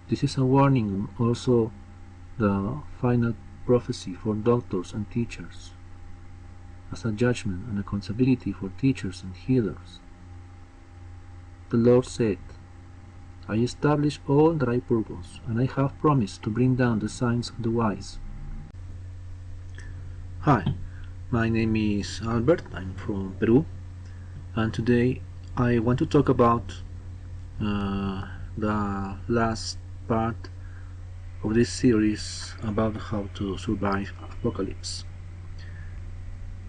This is a warning, also the final prophecy for doctors and teachers, as a judgment and accountability for teachers and healers. The Lord said, I establish all that I purpose, and I have promised to bring down the signs of the wise. Hi, my name is Albert, I'm from Peru, and today I want to talk about the last part of this series about how to survive apocalypse.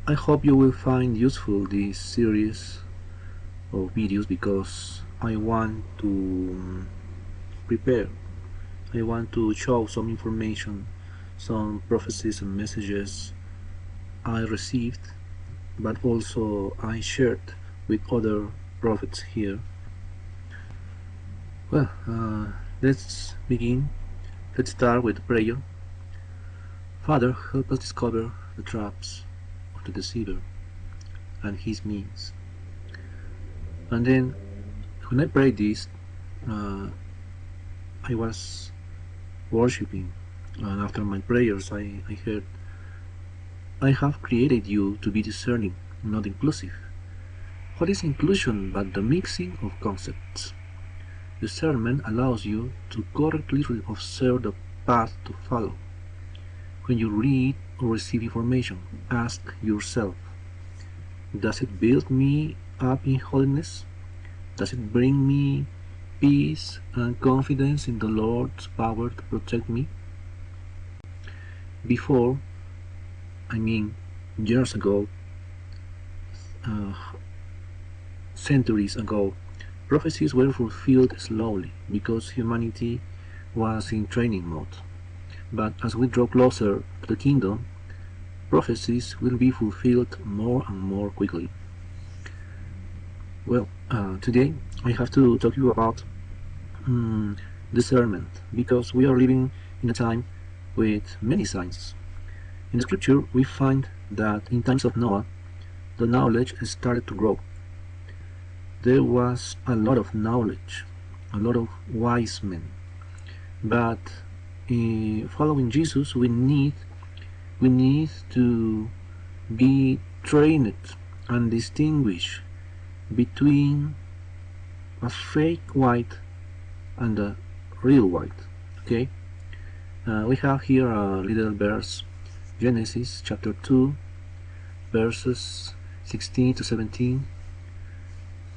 I hope you will find useful this series of videos because I want to prepare. I want to show some information, some prophecies and messages I received, but also I shared with other prophets here. Well, let's begin. Let's start with prayer. Father, help us discover the traps of the deceiver and his means. And then, when I prayed this, I was worshipping, and after my prayers I heard, I have created you to be discerning, not inclusive. What is inclusion but the mixing of concepts? Discernment allows you to correctly observe the path to follow. When you read or receive information, ask yourself, does it build me up in holiness? Does it bring me peace and confidence in the Lord's power to protect me? Before, years ago, centuries ago, prophecies were fulfilled slowly because humanity was in training mode. But as we draw closer to the kingdom, prophecies will be fulfilled more and more quickly. Well, today I have to talk to you about discernment, because we are living in a time with many signs. In the scripture we find that in times of Noah, the knowledge started to grow. There was a lot of knowledge, a lot of wise men, but following Jesus we need to be trained and distinguish between a fake white and a real white. Okay, we have here a little verse, Genesis chapter 2 verses 16 to 17.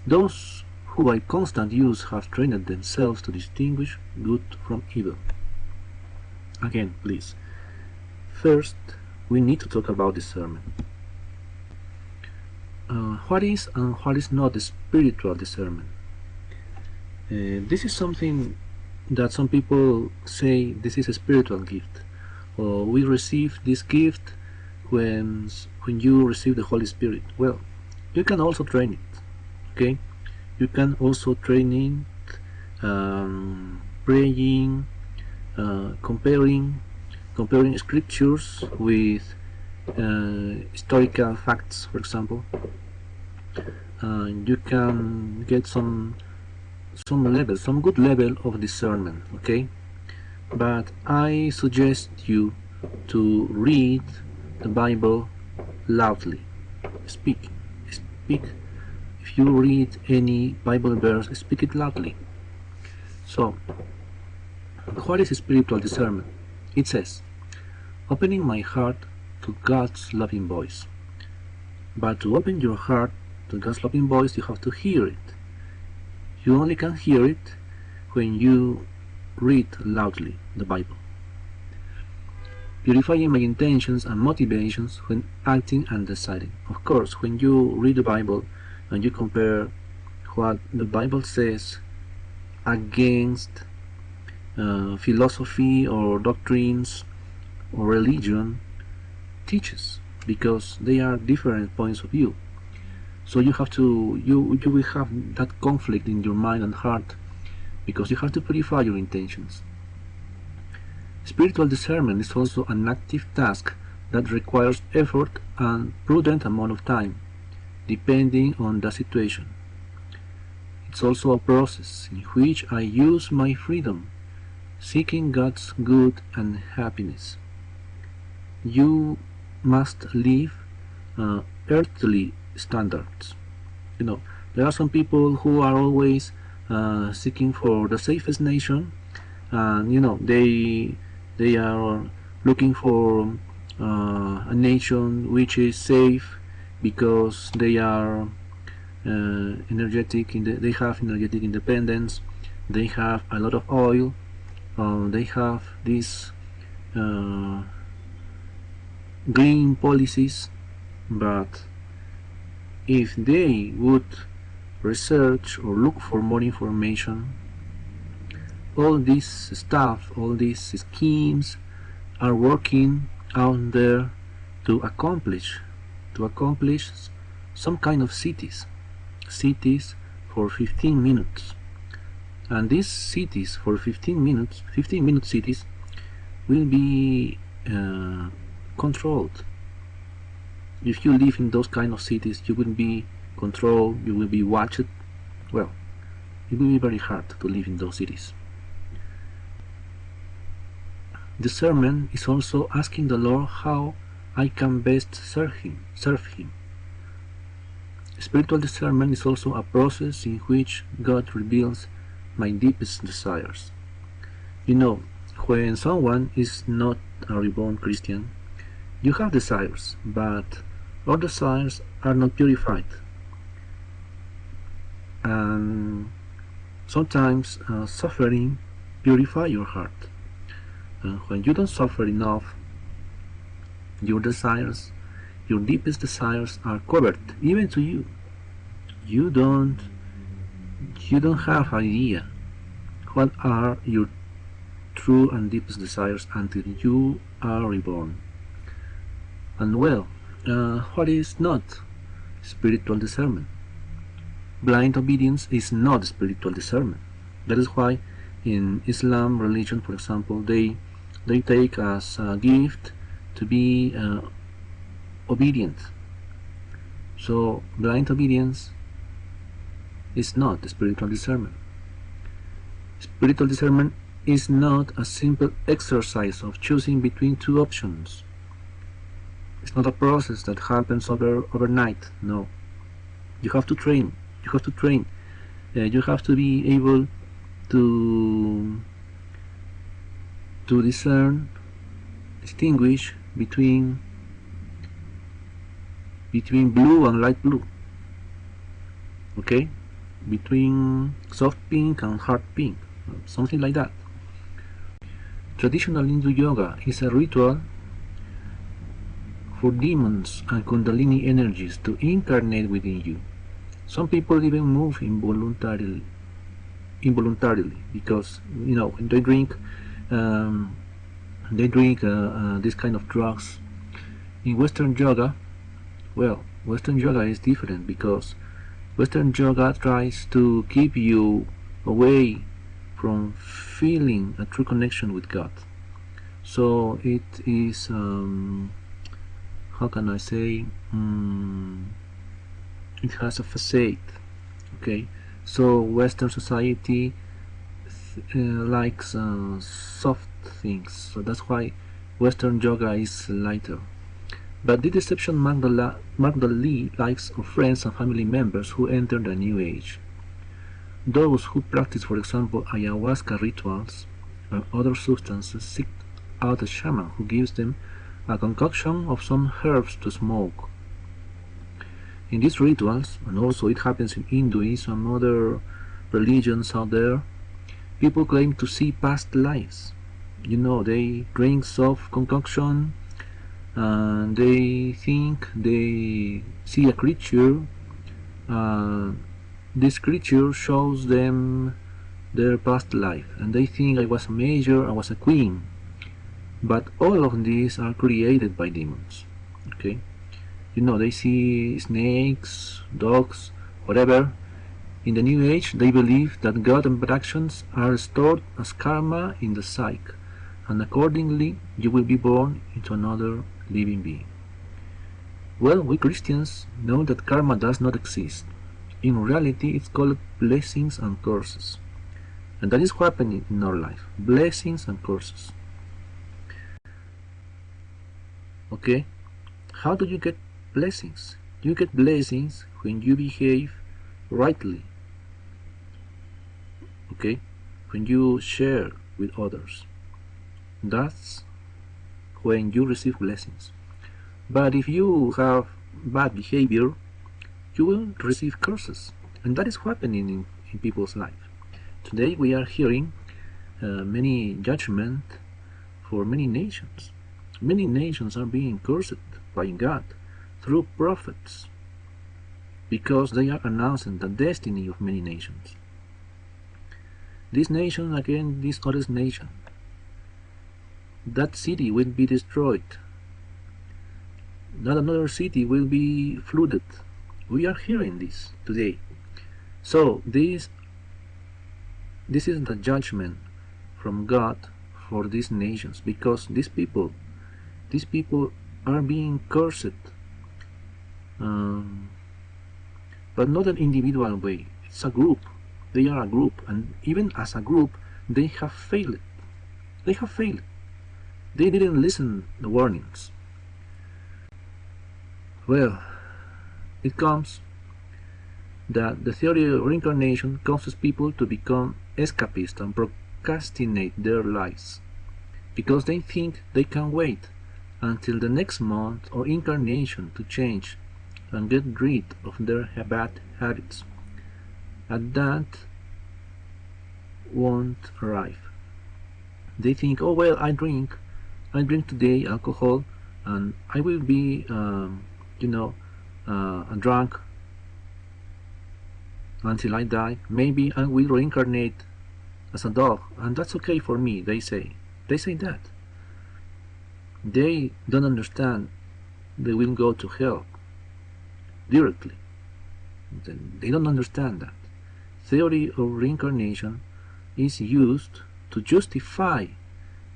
Those who by constant use have trained themselves to distinguish good from evil. Again, please. First, we need to talk about discernment. What is and what is not the spiritual discernment? This is something that some people say this is a spiritual gift, or we receive this gift when you receive the Holy Spirit. Well, you can also train it. Okay, you can also train it, praying, comparing scriptures with historical facts, for example. You can get some good level of discernment. Okay, but I suggest you to read the Bible loudly. Speak. If you read any Bible verse, speak it loudly. So, what is spiritual discernment? It says, opening my heart to God's loving voice. But to open your heart to God's loving voice, you have to hear it. You only can hear it when you read loudly the Bible. Purifying my intentions and motivations when acting and deciding. Of course, when you read the Bible and you compare what the Bible says against philosophy or doctrines or religion teaches, because they are different points of view. So you will have that conflict in your mind and heart, because you have to purify your intentions. Spiritual discernment is also an active task that requires effort and prudent amount of time, depending on the situation. It's also a process in which I use my freedom seeking God's good and happiness. You must live earthly standards. You know, there are some people who are always seeking for the safest nation, and they are looking for a nation which is safe because they are energetic. They have energetic independence. They have a lot of oil. They have these green policies, but if they would research or look for more information, all this stuff, all these schemes are working out there to accomplish some kind of cities for 15 minutes. And these cities for 15 minute cities will be controlled. If you live in those kind of cities, you will be controlled, you will be watched. Well, it will be very hard to live in those cities. Discernment is also asking the Lord how I can best serve Him. Spiritual discernment is also a process in which God reveals my deepest desires. You know, when someone is not a reborn Christian, you have desires, but all desires are not purified. And sometimes suffering purifies your heart. And when you don't suffer enough, your desires, your deepest desires are covered, even to you. You don't have idea what are your true and deepest desires until you are reborn. And well, what is not spiritual discernment? Blind obedience is not spiritual discernment. That is why in Islam religion, for example, they take as a gift to be obedient. So blind obedience is not spiritual discernment. Spiritual discernment is not a simple exercise of choosing between two options. It's not a process that happens overnight. No, you have to train. You have to train. You have to be able to distinguish between blue and light blue. Okay, between soft pink and hard pink, something like that. Traditional Hindu yoga is a ritual for demons and kundalini energies to incarnate within you. Some people even move involuntarily because when they drink this kind of drugs. In Western yoga, well, Western yoga is different because Western yoga tries to keep you away from feeling a true connection with God. So it is how can I say, it has a facade. Okay, so Western society likes soft things, so that's why Western yoga is lighter. But the deception mark the lives of friends and family members who enter the New Age. Those who practice, for example, ayahuasca rituals and other substances seek out a shaman who gives them a concoction of some herbs to smoke. In these rituals, and also it happens in Hinduism and other religions out there, people claim to see past lives. They drink soft concoction and they think they see a creature. This creature shows them their past life and they think I was a major, I was a queen. But all of these are created by demons. Okay, they see snakes, dogs, whatever. In the New Age, they believe that God and bad actions are stored as karma in the psyche, and accordingly, you will be born into another living being. Well, we Christians know that karma does not exist. In reality, it's called blessings and curses. And that is happening in our life. Blessings and curses. Okay? How do you get blessings? You get blessings when you behave rightly. Okay? When you share with others. That's when you receive blessings. But if you have bad behavior, you will receive curses. And that is happening in people's life. Today we are hearing many judgment for many nations. Many nations are being cursed by God through prophets because they are announcing the destiny of many nations. This nation against this other nation. That city will be destroyed. That another city will be flooded. We are hearing this today. So this is the judgment from God for these nations, because these people are being cursed, but not an individual way. It's a group. They are a group, and even as a group, they have failed. They have failed. They didn't listen to the warnings. Well, it comes that the theory of reincarnation causes people to become escapist and procrastinate their lives because they think they can wait until the next month or incarnation to change and get rid of their bad habits. And that won't arrive. They think, oh well, I drink today alcohol, and I will be drunk until I die. Maybe I will reincarnate as a dog, and that's okay for me, they say. They say that. They don't understand they will go to hell directly. They don't understand that. Theory of reincarnation is used to justify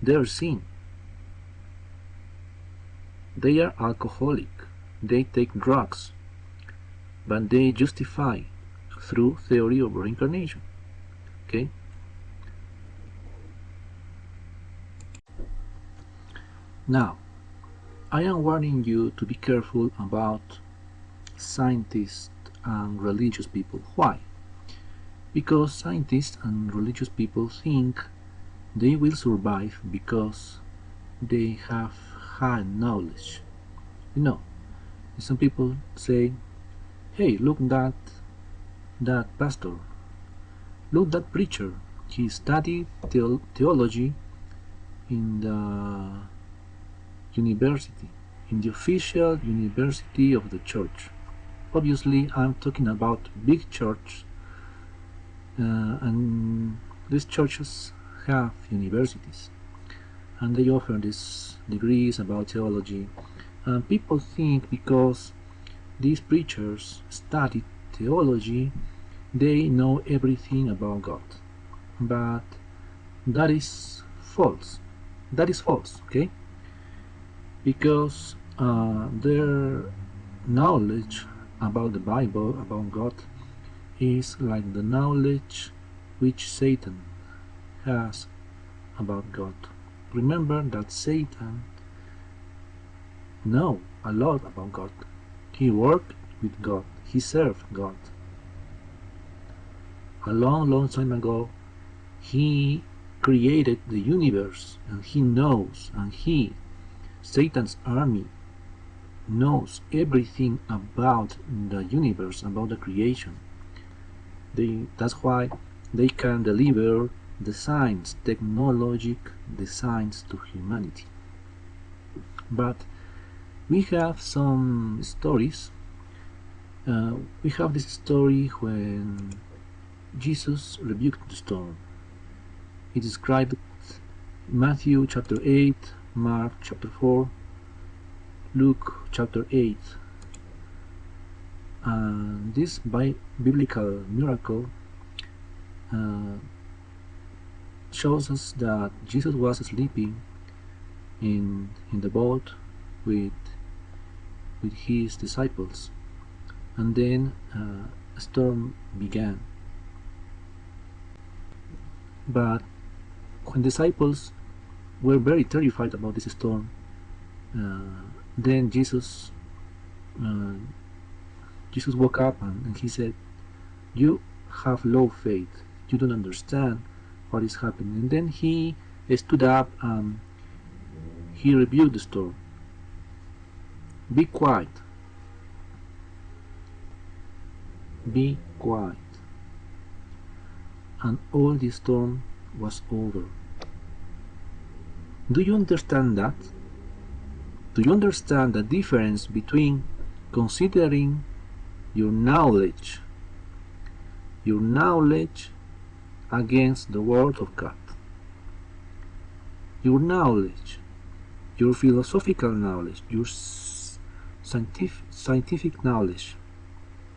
their sin. They are alcoholic, they take drugs, but they justify through theory of reincarnation. Okay? Now, I am warning you to be careful about scientists and religious people. Why? Because scientists and religious people think they will survive because they have high knowledge. Some people say, hey, look that pastor, look that preacher, he studied theology in the university, in the official university of the church. Obviously I'm talking about big church, and these churches have universities and they offer these degrees about theology, and people think because these preachers studied theology they know everything about God, but that is false. That is false, okay? Because their knowledge about the Bible, about God, is like the knowledge which Satan has about God. Remember that Satan knows a lot about God. He worked with God. He served God. A long time ago, he created the universe, and he knows, and Satan's army, knows everything about the universe, about the creation. That's why they can deliver the signs, technologic designs to humanity. But we have some stories. We have this story when Jesus rebuked the storm. It is described Matthew chapter 8, Mark chapter 4, Luke chapter 8. And this biblical miracle shows us that Jesus was sleeping in the boat with his disciples, and then a storm began. But when disciples were very terrified about this storm, then uh, Jesus woke up and he said, "You have low faith. You don't understand what is happening." And then he stood up and he rebuked the storm. "Be quiet. Be quiet." And all the storm was over. Do you understand that? Do you understand the difference between considering your knowledge against the Word of God? Your knowledge, your philosophical knowledge, your scientific knowledge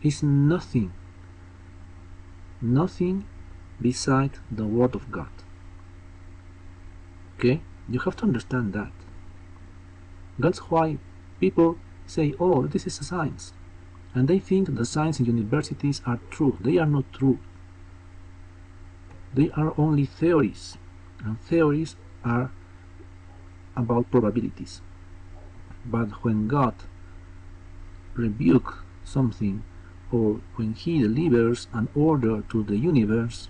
is nothing beside the Word of God. Okay? You have to understand that. That's why people say, "Oh, this is a science." And they think the science in universities are true. They are not true. They are only theories. And theories are about probabilities. But when God rebukes something, or when He delivers an order to the universe,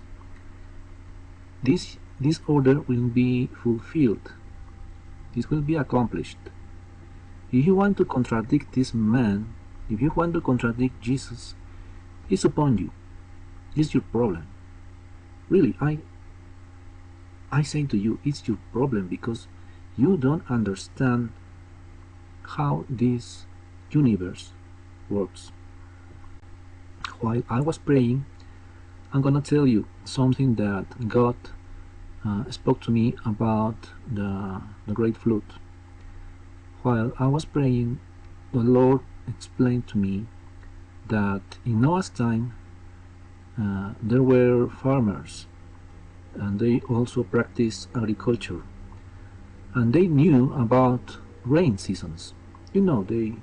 this order will be fulfilled. This will be accomplished. If you want to contradict this man, if you want to contradict Jesus, it's upon you. It's your problem. Really, I say to you, it's your problem, because you don't understand how this universe works. While I was praying, I'm gonna tell you something that God spoke to me about the Great Flood. While I was praying, the Lord explained to me that in Noah's time there were farmers, and they also practiced agriculture, and they knew about rain seasons. You know, they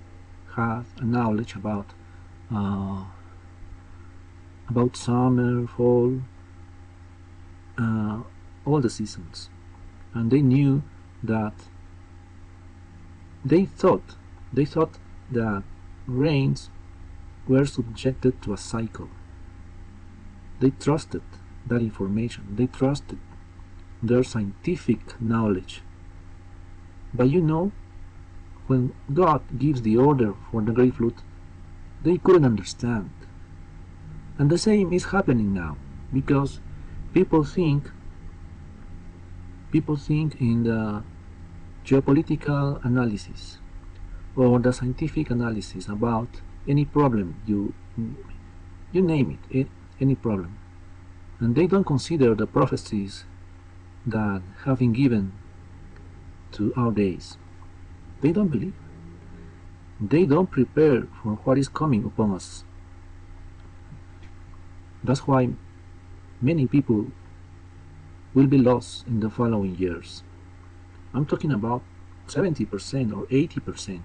had a knowledge about summer, fall, all the seasons, and they knew that they thought that rains were subjected to a cycle. They trusted that information. They trusted their scientific knowledge. But you know, when God gives the order for the Great Flood, they couldn't understand. And the same is happening now, because people think in the geopolitical analysis or the scientific analysis about any problem, you name it, any problem, and they don't consider the prophecies that have been given to our days. They don't believe. They don't prepare for what is coming upon us. That's why many people will be lost in the following years. I'm talking about 70% or 80%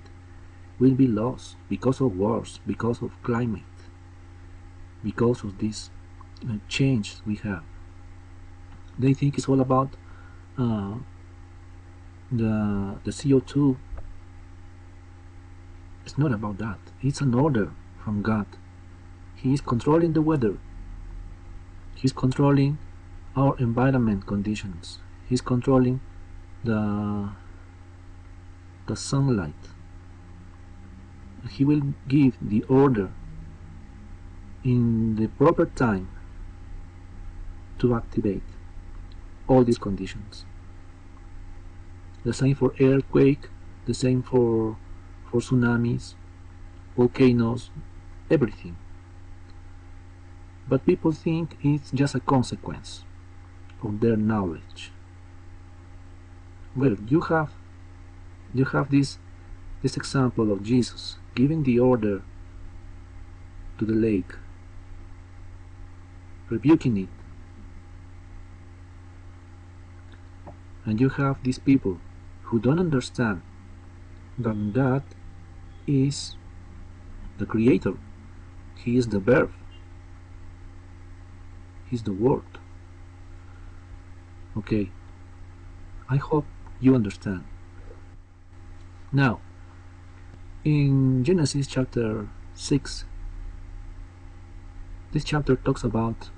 will be lost because of wars, because of climate, because of this change we have. They think it's all about the CO2. It's not about that. It's an order from God. He is controlling the weather. He's controlling our environment conditions. He's controlling the sunlight. He will give the order in the proper time to activate all these conditions. The same for earthquake, the same for tsunamis, volcanoes, everything. But people think it's just a consequence of their knowledge. Well, you have this example of Jesus giving the order to the lake, rebuking it, and you have these people who don't understand that God is the Creator. He is the Verb. He's the Word. Okay, I hope you understand. Now, in Genesis chapter 6, this chapter talks about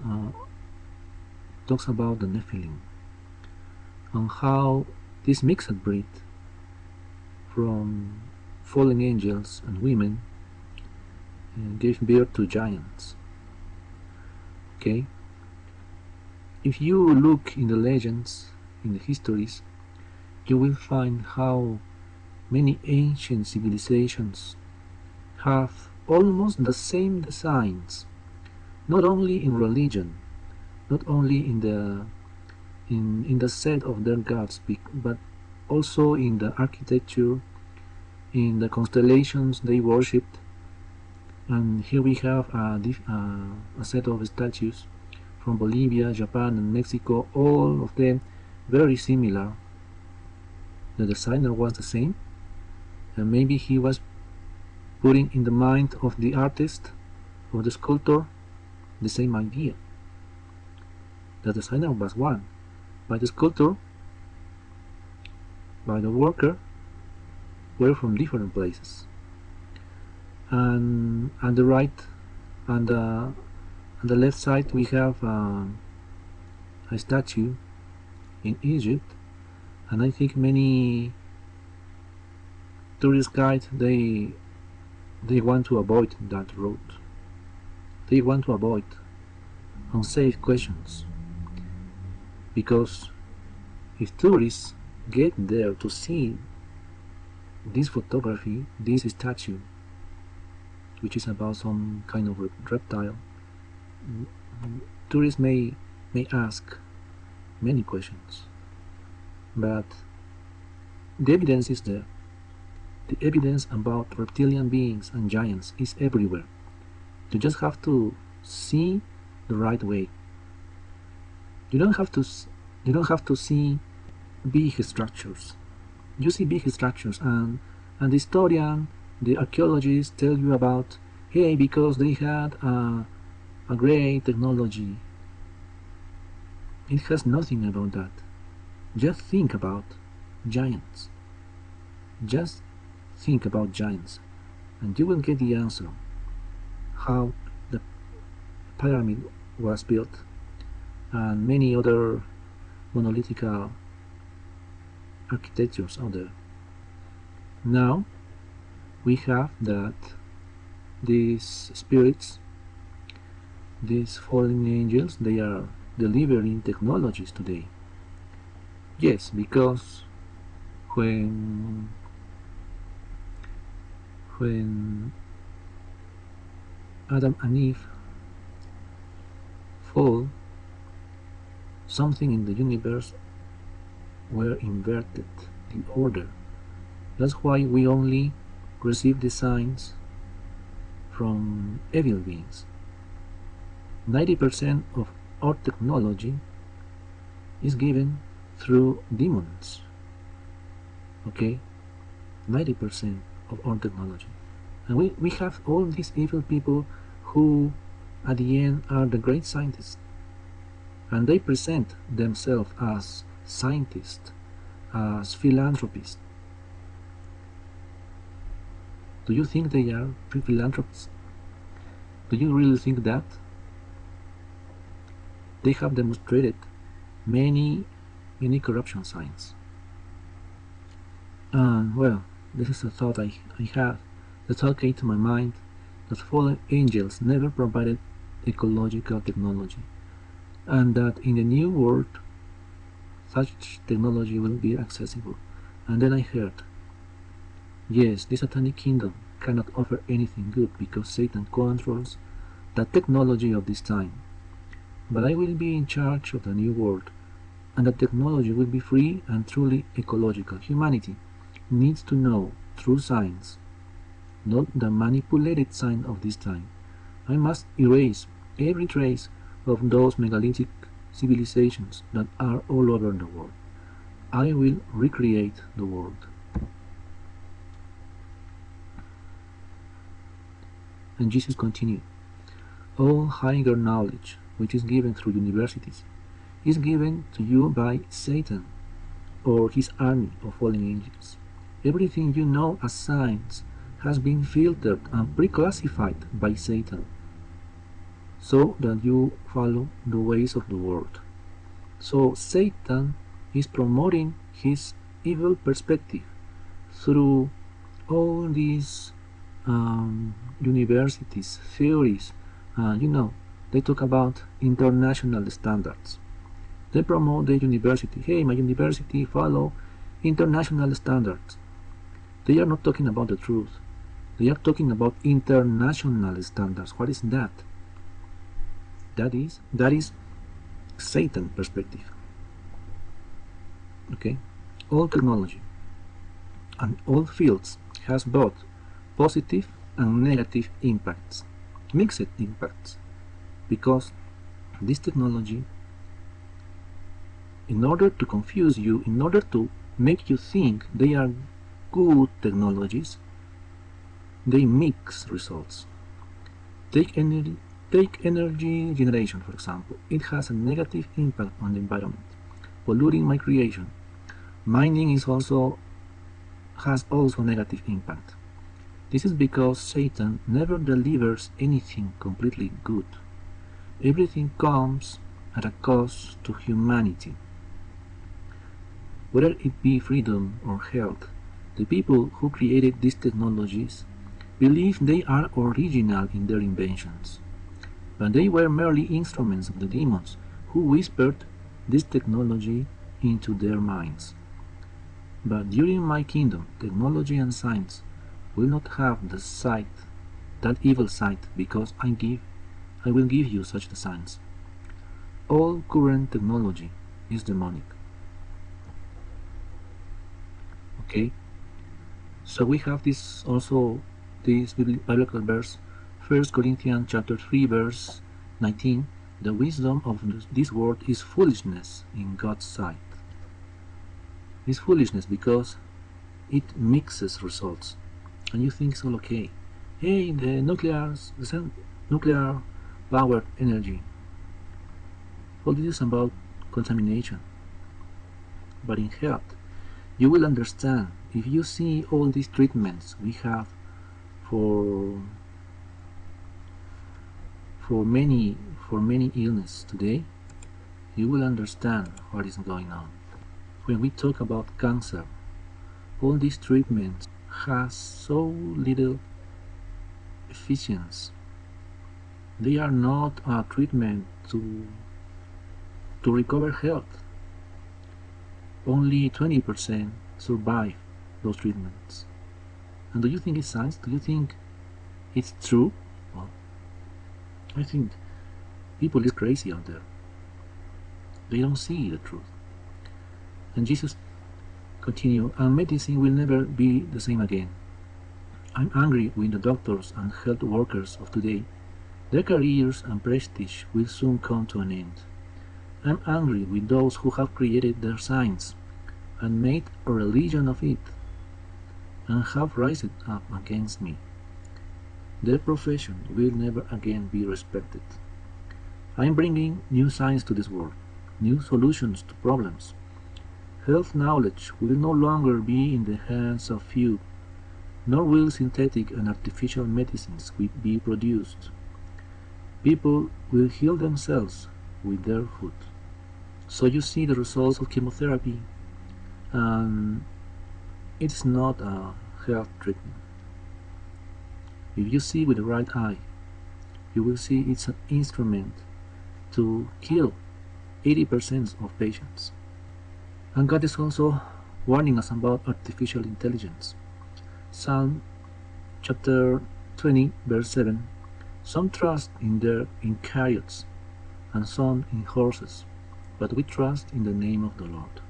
the Nephilim and how this mixed breed from fallen angels and women gave birth to giants. Okay, if you look in the legends, in the histories, you will find how many ancient civilizations have almost the same designs, not only in religion, not only in the set of their gods, but also in the architecture, in the constellations they worshipped. And here we have a set of statues from Bolivia, Japan, and Mexico, all of them very similar. The designer was the same, and maybe he was putting in the mind of the artist, of the sculptor, the same idea. The designer was one, but the sculptor, by the worker, were from different places. And on the right and on the left side we have a statue in Egypt, and I think many tourist guides they want to avoid that road. They want to avoid unsafe questions, because if tourists get there to see this photography, this statue, which is about some kind of reptile, tourists may ask many questions. But the evidence is there. The evidence about reptilian beings and giants is everywhere. You just have to see the right way. You don't have to see big structures. You see big structures, and the historian, the archaeologists tell you about, hey, because they had a great technology. It has nothing about that. Just think about giants. Just think about giants, and you will get the answer. How the pyramid was built, and many other monolithic architectures out there. Now we have that these spirits, these fallen angels, they are delivering technologies today. Yes, because when Adam and Eve fall, something in the universe were inverted, the order. That's why we only receive the signs from evil beings. 90% of our technology is given through demons. Okay? 90% of our technology. And we have all these evil people who at the end are the great scientists. And they present themselves as scientists, as philanthropists. Do you think they are philanthropists? Do you really think that? They have demonstrated many corruption signs. And well, this is a thought I had. The thought came to my mind that fallen angels never provided ecological technology, and that in the new world such technology will be accessible. And then I heard, yes, the satanic kingdom cannot offer anything good because Satan controls the technology of this time. But I will be in charge of the new world, and the technology will be free and truly ecological. Humanity needs to know true science, not the manipulated science of this time. I must erase every trace of those megalithic civilizations that are all over the world. I will recreate the world. And Jesus continued, all higher knowledge, which is given through universities, is given to you by Satan or his army of fallen angels. Everything you know as science has been filtered and pre-classified by Satan, so that you follow the ways of the world. So Satan is promoting his evil perspective through all these universities, theories. They talk about international standards. They promote the university. Hey, my university follow international standards. They are not talking about the truth. They are talking about international standards. What is that? That is Satan perspective. Okay? All technology and all fields has both positive and negative impacts, mixed impacts, because this technology, in order to confuse you, in order to make you think they are good technologies, they mix results. Take energy generation, for example. It has a negative impact on the environment, polluting my creation. Mining has also negative impact. This is because Satan never delivers anything completely good. Everything comes at a cost to humanity. Whether it be freedom or health, the people who created these technologies believe they are original in their inventions, but they were merely instruments of the demons who whispered this technology into their minds. But during my kingdom, technology and science will not have that evil sight, because I will give you such the signs. All current technology is demonic. Okay, so we have this biblical verse, 1 Corinthians chapter 3 verse 19. The wisdom of this world is foolishness in God's sight. It's foolishness because it mixes results, and you think it's all okay. Hey, the nuclear powered energy. All this is about contamination. But in health, you will understand if you see all these treatments we have for many illnesses today. You will understand what is going on. When we talk about cancer, all these treatments have so little efficiency. They are not a treatment to recover health. Only 20% survive those treatments. And do you think it's science? Do you think it's true? Well, I think people is crazy out there. They don't see the truth. And Jesus continued, and medicine will never be the same again. I'm angry with the doctors and health workers of today. Their careers and prestige will soon come to an end. I'm angry with those who have created their science and made a religion of it, and have risen up against me. Their profession will never again be respected. I'm bringing new science to this world, new solutions to problems. Health knowledge will no longer be in the hands of few, nor will synthetic and artificial medicines be produced. People will heal themselves with their food. So you see the results of chemotherapy, and it's not a health treatment. If you see with the right eye, you will see it's an instrument to kill 80% of patients. And God is also warning us about artificial intelligence. Psalm chapter 20 verse 7. Some trust in chariots, and some in horses, but we trust in the name of the Lord.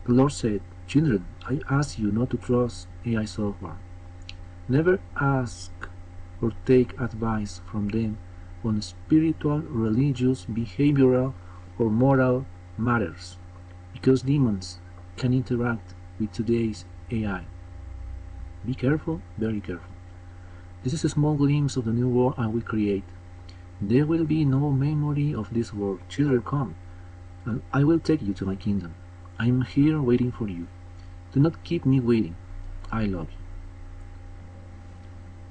The Lord said, children, I ask you not to trust AI software. Never ask or take advice from them on spiritual, religious, behavioral, or moral matters, because demons can interact with today's AI. Be careful, very careful. This is a small glimpse of the new world I will create. There will be no memory of this world. Children, come. and I will take you to my kingdom. I am here waiting for you. Do not keep me waiting. I love you.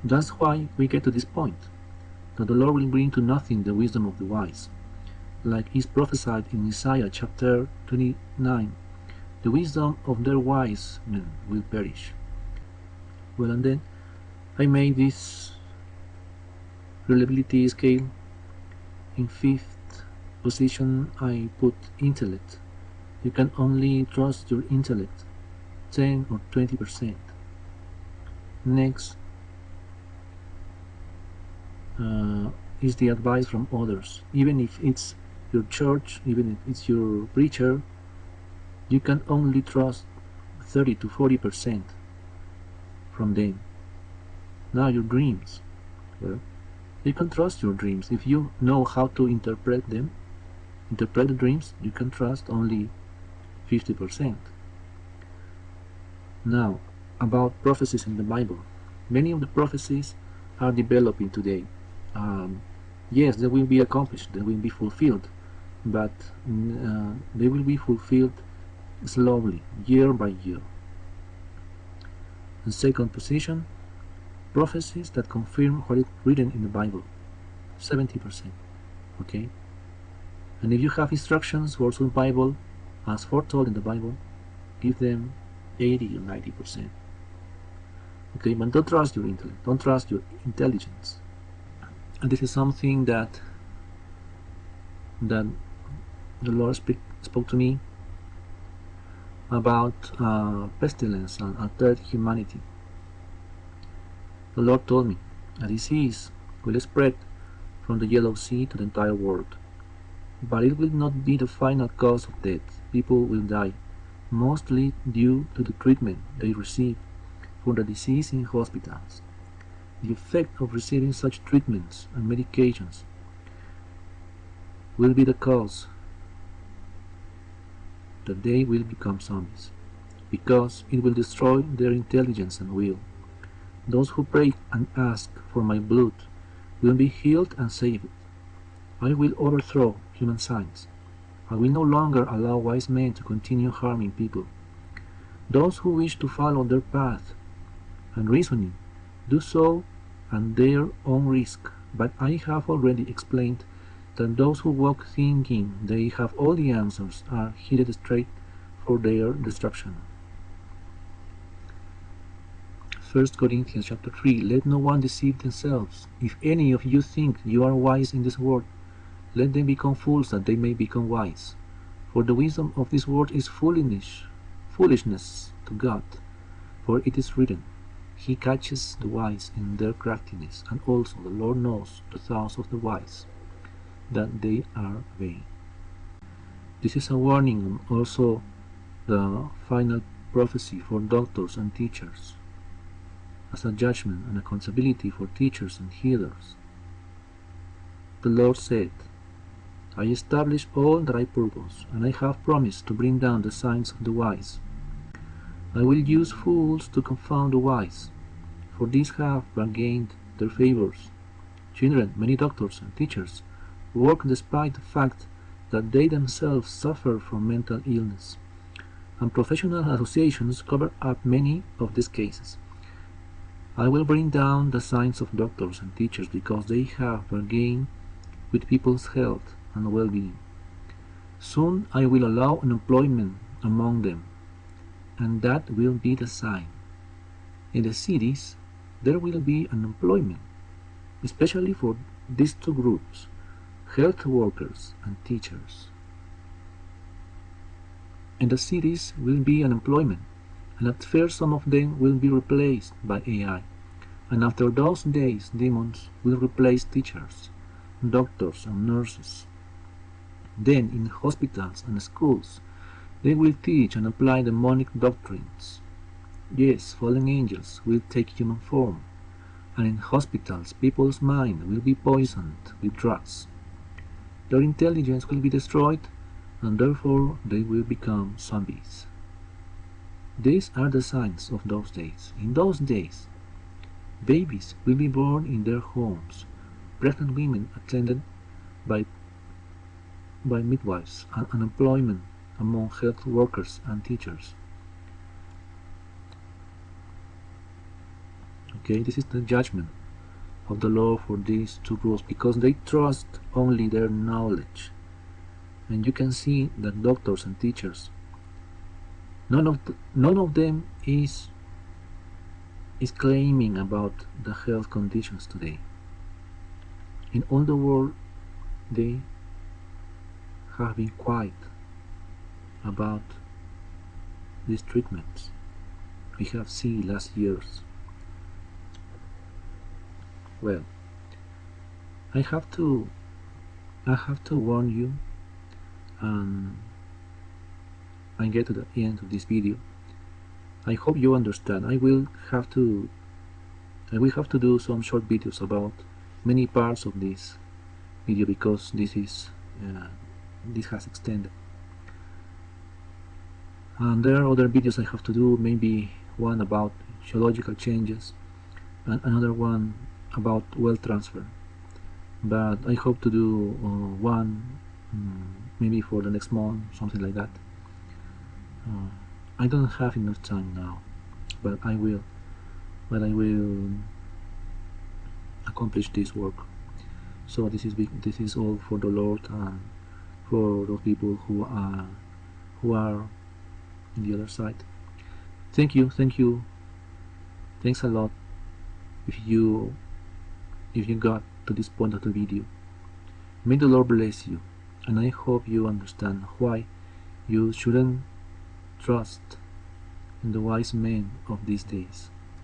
That's why we get to this point, that the Lord will bring to nothing the wisdom of the wise. Like is prophesied in Isaiah chapter 29, the wisdom of their wise men will perish. Well, and then I made this reliability scale. In fifth position I put intellect. You can only trust your intellect 10 or 20%. Next is the advice from others. Even if it's your church, even if it's your preacher, you can only trust 30 to 40% from them. Now your dreams. Well, you can trust your dreams if you know how to interpret them. Interpret the dreams, you can trust only 50%. Now, about prophecies in the Bible. Many of the prophecies are developing today. Yes, they will be accomplished, they will be fulfilled, but they will be fulfilled slowly, year by year. In second position, prophecies that confirm what is written in the Bible, 70%. Okay? And if you have instructions for the Bible, as foretold in the Bible, give them 80 or 90%. Okay, but don't trust your intellect, don't trust your intelligence. And this is something that the Lord spoke to me about pestilence and altered humanity. The Lord told me a disease will spread from the Yellow Sea to the entire world, but it will not be the final cause of death. People will die, mostly due to the treatment they receive for the disease in hospitals. The effect of receiving such treatments and medications will be the cause that they will become zombies, because it will destroy their intelligence and will. Those who pray and ask for my blood will be healed and saved. I will overthrow human science. I will no longer allow wise men to continue harming people. Those who wish to follow their path and reasoning do so at their own risk, but I have already explained that those who walk thinking they have all the answers are headed straight for their destruction. 1 Corinthians chapter 3, let no one deceive themselves. If any of you think you are wise in this world, let them become fools that they may become wise. For the wisdom of this world is foolishness to God. For it is written, He catches the wise in their craftiness, and also the Lord knows the thoughts of the wise, that they are vain. This is a warning and also the final prophecy for doctors and teachers, as a judgment and accountability for teachers and healers. The Lord said, I establish all that I purpose, and I have promised to bring down the signs of the wise. I will use fools to confound the wise, for these have bargained their favors. Children, many doctors and teachers work despite the fact that they themselves suffer from mental illness, and professional associations cover up many of these cases. I will bring down the signs of doctors and teachers because they have bargained with people's health and well-being. Soon I will allow unemployment among them, and that will be the sign. In the cities, there will be unemployment, especially for these two groups, health workers and teachers. In the cities will be unemployment, and at first some of them will be replaced by AI, and after those days demons will replace teachers, doctors and nurses. Then in hospitals and schools they will teach and apply demonic doctrines. Yes, fallen angels will take human form, and in hospitals people's mind will be poisoned with drugs. Their intelligence will be destroyed, and therefore they will become zombies. These are the signs of those days. In those days, babies will be born in their homes, pregnant women attended by by midwives and unemployment among health workers and teachers. Okay, this is the judgment of the Lord for these two groups, because they trust only their knowledge. And you can see that doctors and teachers, none of them is claiming about the health conditions today. In all the world, they have been quiet about these treatments we have seen last years. Well, I have to warn you, and get to the end of this video. I hope you understand. I will have to do some short videos about many parts of this video, because this has extended. And there are other videos I have to do, maybe one about geological changes and another one about wealth transfer. But I hope to do one maybe for the next month, something like that. I don't have enough time now, but I will accomplish this work. So this is all for the Lord and for those people who are in the other side. Thank you. Thanks a lot if you got to this point of the video. May the Lord bless you, and I hope you understand why you shouldn't trust in the wise men of these days.